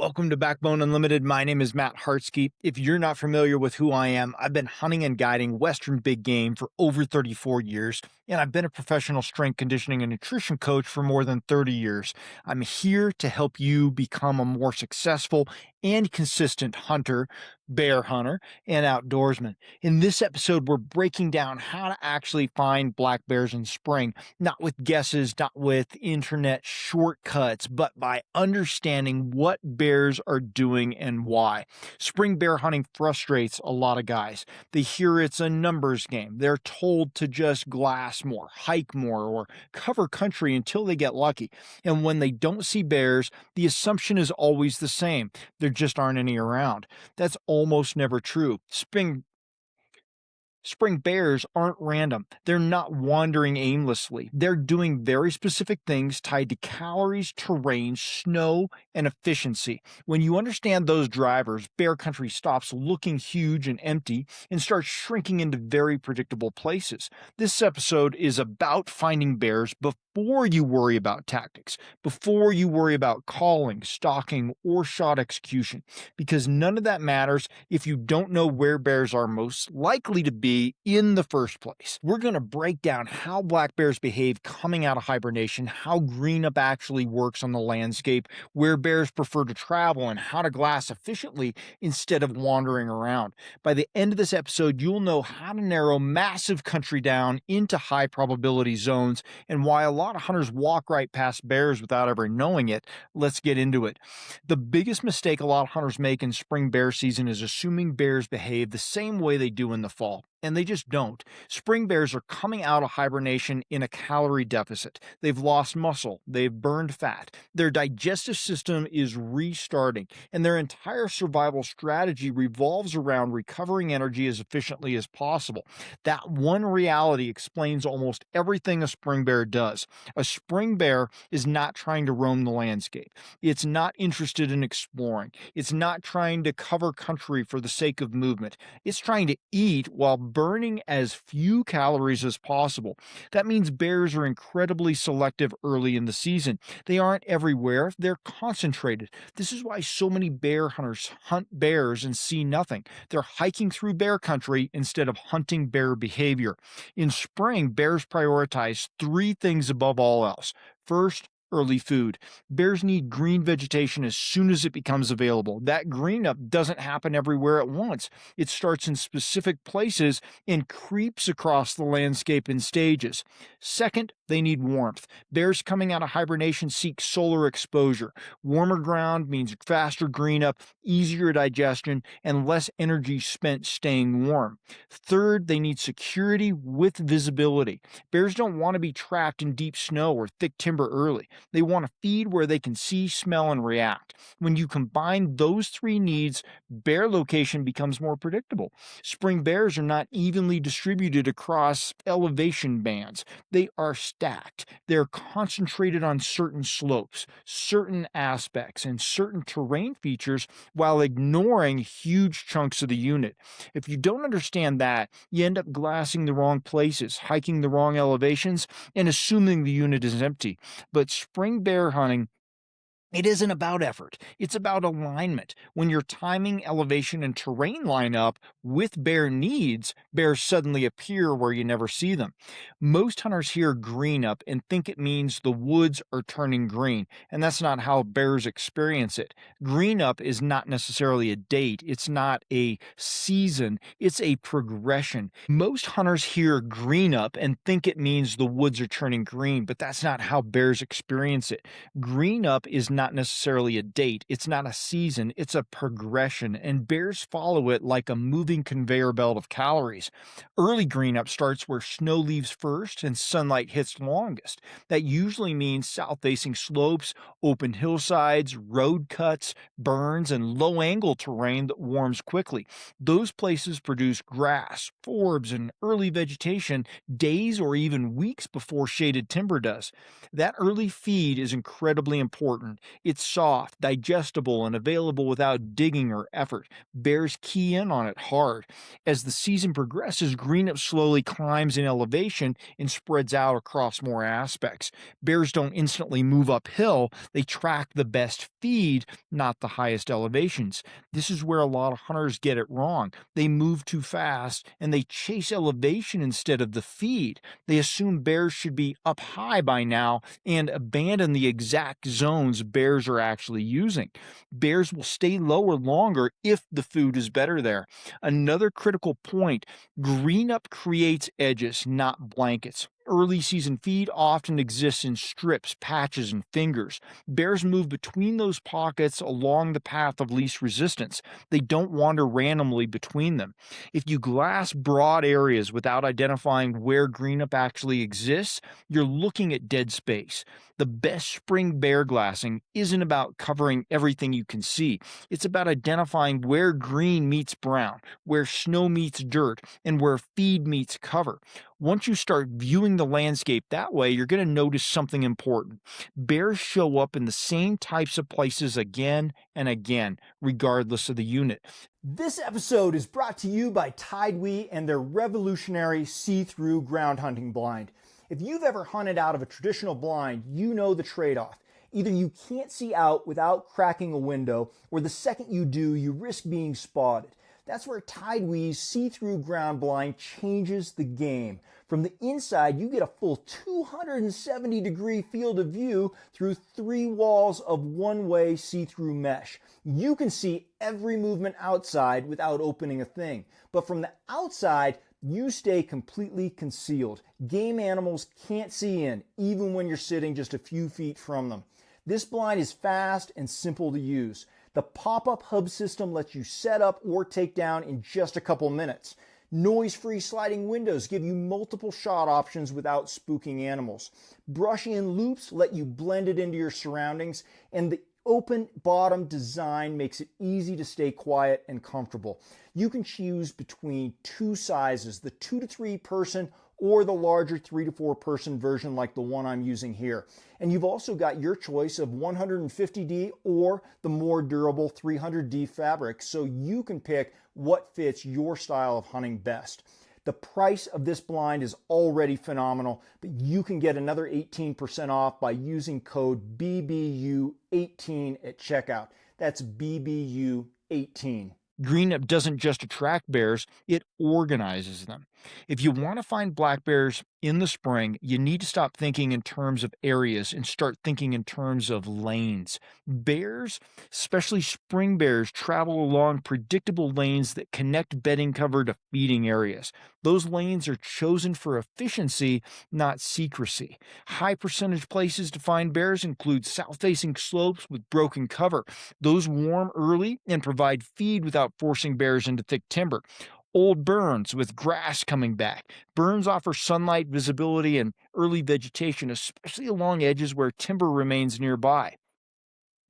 Welcome to Backbone Unlimited. My name is Matt Hartsky. If you're not familiar with who I am, I've been hunting and guiding Western big game for over 34 years, and I've been a professional strength conditioning and nutrition coach for more than 30 years. I'm here to help you become a more successful and consistent hunter, bear hunter, and outdoorsman. In this episode, we're breaking down how to actually find black bears in spring, not with guesses, not with internet shortcuts, but by understanding what bears are doing and why. Spring bear hunting frustrates a lot of guys. They hear it's a numbers game. They're told to just glass more, hike more, or cover country until they get lucky. And when they don't see bears, the assumption is always the same. There just aren't any around. That's almost never true. Spring bears aren't random. They're not wandering aimlessly. They're doing very specific things tied to calories, terrain, snow, and efficiency. When you understand those drivers, bear country stops looking huge and empty and starts shrinking into very predictable places. This episode is about finding bears before you worry about tactics, before you worry about calling, stalking, or shot execution, because none of that matters if you don't know where bears are most likely to be in the first place. We're going to break down how black bears behave coming out of hibernation, how green up actually works on the landscape, where bears prefer to travel, and how to glass efficiently instead of wandering around. By the end of this episode, you'll know how to narrow massive country down into high probability zones and why a lot of hunters walk right past bears without ever knowing it. Let's get into it. The biggest mistake a lot of hunters make in spring bear season is assuming bears behave the same way they do in the fall. And they just don't. Spring bears are coming out of hibernation in a calorie deficit. They've lost muscle. They've burned fat. Their digestive system is restarting, and their entire survival strategy revolves around recovering energy as efficiently as possible. That one reality explains almost everything a spring bear does. A spring bear is not trying to roam the landscape. It's not interested in exploring. It's not trying to cover country for the sake of movement. It's trying to eat while burning as few calories as possible. That means bears are incredibly selective early in the season. They aren't everywhere, they're concentrated. This is why so many bear hunters hunt bears and see nothing. They're hiking through bear country instead of hunting bear behavior. In spring, bears prioritize three things above all else. First, early food. Bears need green vegetation as soon as it becomes available. That green up doesn't happen everywhere at once. It starts in specific places and creeps across the landscape in stages. Second, they need warmth. Bears coming out of hibernation seek solar exposure. Warmer ground means faster green up, easier digestion, and less energy spent staying warm. Third, they need security with visibility. Bears don't want to be trapped in deep snow or thick timber early. They want to feed where they can see, smell, and react. When you combine those three needs, bear location becomes more predictable. Spring bears are not evenly distributed across elevation bands. They are stacked. They're concentrated on certain slopes, certain aspects, and certain terrain features while ignoring huge chunks of the unit. If you don't understand that, you end up glassing the wrong places, hiking the wrong elevations, and assuming the unit is empty. But spring bear hunting, it isn't about effort. It's about alignment. When your timing, elevation, and terrain line up with bear needs, bears suddenly appear where you never see them. Most hunters hear green up and think it means the woods are turning green, and that's not how bears experience it. Green up is not necessarily a date. It's not a season. It's a progression. Most hunters hear green up and think it means the woods are turning green, but that's not how bears experience it. Green up is not necessarily a date, it's not a season, it's a progression, and bears follow it like a moving conveyor belt of calories. Early green up starts where snow leaves first and sunlight hits longest. That usually means south-facing slopes, open hillsides, road cuts, burns, and low-angle terrain that warms quickly. Those places produce grass, forbs, and early vegetation days or even weeks before shaded timber does. That early feed is incredibly important. It's soft, digestible, and available without digging or effort. Bears key in on it hard. As the season progresses, green up slowly climbs in elevation and spreads out across more aspects. Bears don't instantly move uphill, they track the best feed, not the highest elevations. This is where a lot of hunters get it wrong. They move too fast and they chase elevation instead of the feed. They assume bears should be up high by now and abandon the exact zones bears are actually using. Bears will stay lower longer if the food is better there. Another critical point: green up creates edges, not blankets. Early season feed often exists in strips, patches, and fingers. Bears move between those pockets along the path of least resistance. They don't wander randomly between them. If you glass broad areas without identifying where greenup actually exists, you're looking at dead space. The best spring bear glassing isn't about covering everything you can see. It's about identifying where green meets brown, where snow meets dirt, and where feed meets cover. Once you start viewing the landscape that way, you're going to notice something important. Bears show up in the same types of places again and again, regardless of the unit. This episode is brought to you by TideWe and their revolutionary see-through ground hunting blind. If you've ever hunted out of a traditional blind, you know the trade-off. Either you can't see out without cracking a window, or the second you do, you risk being spotted. That's where TideWe's see-through ground blind changes the game. From the inside, you get a full 270-degree field of view through 3 walls of one-way see-through mesh. You can see every movement outside without opening a thing. But from the outside, you stay completely concealed. Game animals can't see in, even when you're sitting just a few feet from them. This blind is fast and simple to use. The pop-up hub system lets you set up or take down in just a couple minutes. Noise-free sliding windows give you multiple shot options without spooking animals. Brush-in loops let you blend it into your surroundings, and the open bottom design makes it easy to stay quiet and comfortable. You can choose between 2 sizes, the 2 to 3 person or the larger 3 to 4 person version like the one I'm using here. And you've also got your choice of 150D or the more durable 300D fabric, so you can pick what fits your style of hunting best. The price of this blind is already phenomenal, but you can get another 18% off by using code BBU18 at checkout. That's BBU18. Greenup doesn't just attract bears, it organizes them. If you want to find black bears in the spring, you need to stop thinking in terms of areas and start thinking in terms of lanes. Bears, especially spring bears, travel along predictable lanes that connect bedding cover to feeding areas. Those lanes are chosen for efficiency, not secrecy. High percentage places to find bears include south-facing slopes with broken cover. Those warm early and provide feed without forcing bears into thick timber. Old burns with grass coming back. Burns offer sunlight, visibility, and early vegetation, especially along edges where timber remains nearby.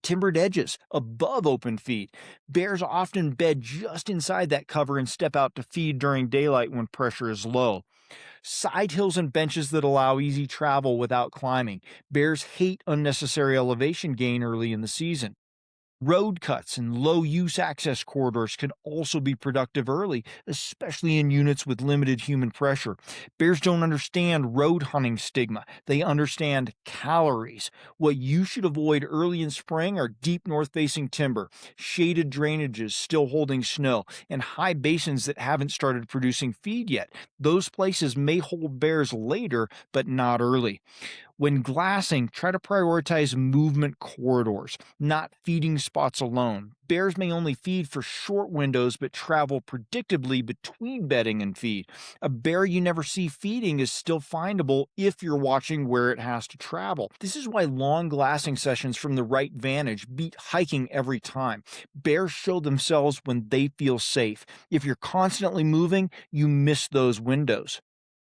Timbered edges above open feed. Bears often bed just inside that cover and step out to feed during daylight when pressure is low. Side hills and benches that allow easy travel without climbing. Bears hate unnecessary elevation gain early in the season. Road cuts and low-use access corridors can also be productive early, especially in units with limited human pressure. Bears don't understand road hunting stigma. They understand calories. What you should avoid early in spring are deep north-facing timber, shaded drainages still holding snow, and high basins that haven't started producing feed yet. Those places may hold bears later, but not early. When glassing, try to prioritize movement corridors, not feeding spots alone. Bears may only feed for short windows but travel predictably between bedding and feed. A bear you never see feeding is still findable if you're watching where it has to travel. This is why long glassing sessions from the right vantage beat hiking every time. Bears show themselves when they feel safe. If you're constantly moving, you miss those windows.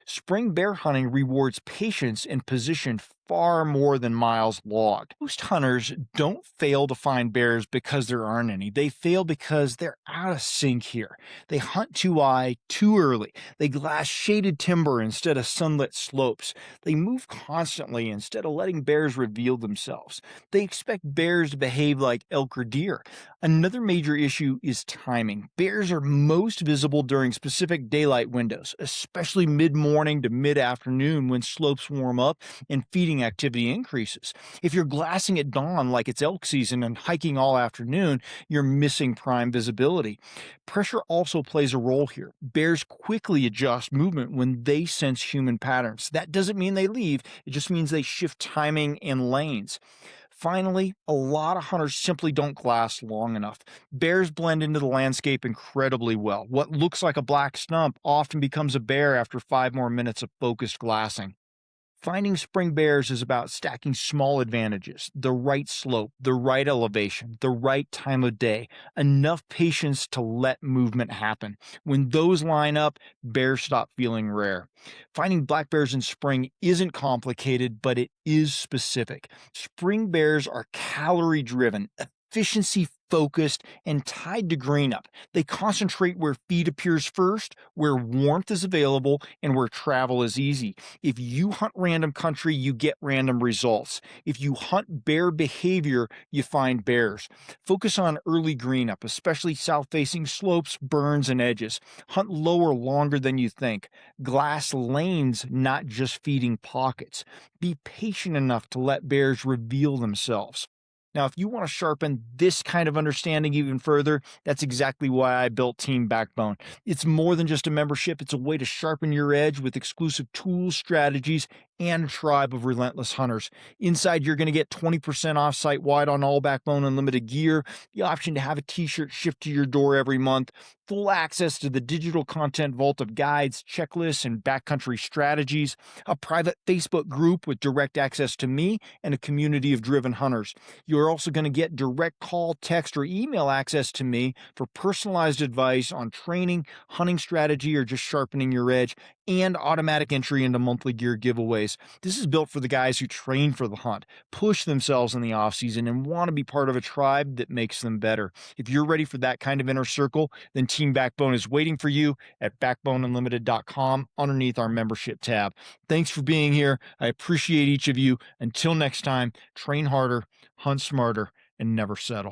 Spring bear hunting rewards patience and position far more than miles logged. Most hunters don't fail to find bears because there aren't any. They fail because they're out of sync here. They hunt too high too early. They glass shaded timber instead of sunlit slopes. They move constantly instead of letting bears reveal themselves. They expect bears to behave like elk or deer. Another major issue is timing. Bears are most visible during specific daylight windows, especially mid morning to mid afternoon when slopes warm up and feeding activity increases. If you're glassing at dawn like it's elk season and hiking all afternoon, you're missing prime visibility. Pressure also plays a role here. Bears quickly adjust movement when they sense human patterns. That doesn't mean they leave, it just means they shift timing and lanes. Finally, a lot of hunters simply don't glass long enough. Bears blend into the landscape incredibly well. What looks like a black stump often becomes a bear after 5 more minutes of focused glassing. Finding spring bears is about stacking small advantages, the right slope, the right elevation, the right time of day, enough patience to let movement happen. When those line up, bears stop feeling rare. Finding black bears in spring isn't complicated, but it is specific. Spring bears are calorie driven, efficiency focused, and tied to green up. They concentrate where feed appears first, where warmth is available, and where travel is easy. If you hunt random country, you get random results. If you hunt bear behavior, you find bears. Focus on early green up, especially south facing slopes, burns, and edges. Hunt lower longer than you think. Glass lanes, not just feeding pockets. Be patient enough to let bears reveal themselves. Now, if you want to sharpen this kind of understanding even further, that's exactly why I built Team Backbone. It's more than just a membership, it's a way to sharpen your edge with exclusive tools, strategies, and a tribe of relentless hunters. Inside, you're going to get 20% off site wide on all Backbone Unlimited gear, the option to have a t shirt shipped to your door every month, full access to the digital content vault of guides, checklists, and backcountry strategies, a private Facebook group with direct access to me, and a community of driven hunters. You're also going to get direct call, text, or email access to me for personalized advice on training, hunting strategy, or just sharpening your edge, and automatic entry into monthly gear giveaways. This is built for the guys who train for the hunt, push themselves in the off season, and want to be part of a tribe that makes them better. If you're ready for that kind of inner circle, then Team Backbone is waiting for you at backboneunlimited.com underneath our membership tab. Thanks for being here. I appreciate each of you. Until next time, train harder, hunt smarter, and never settle.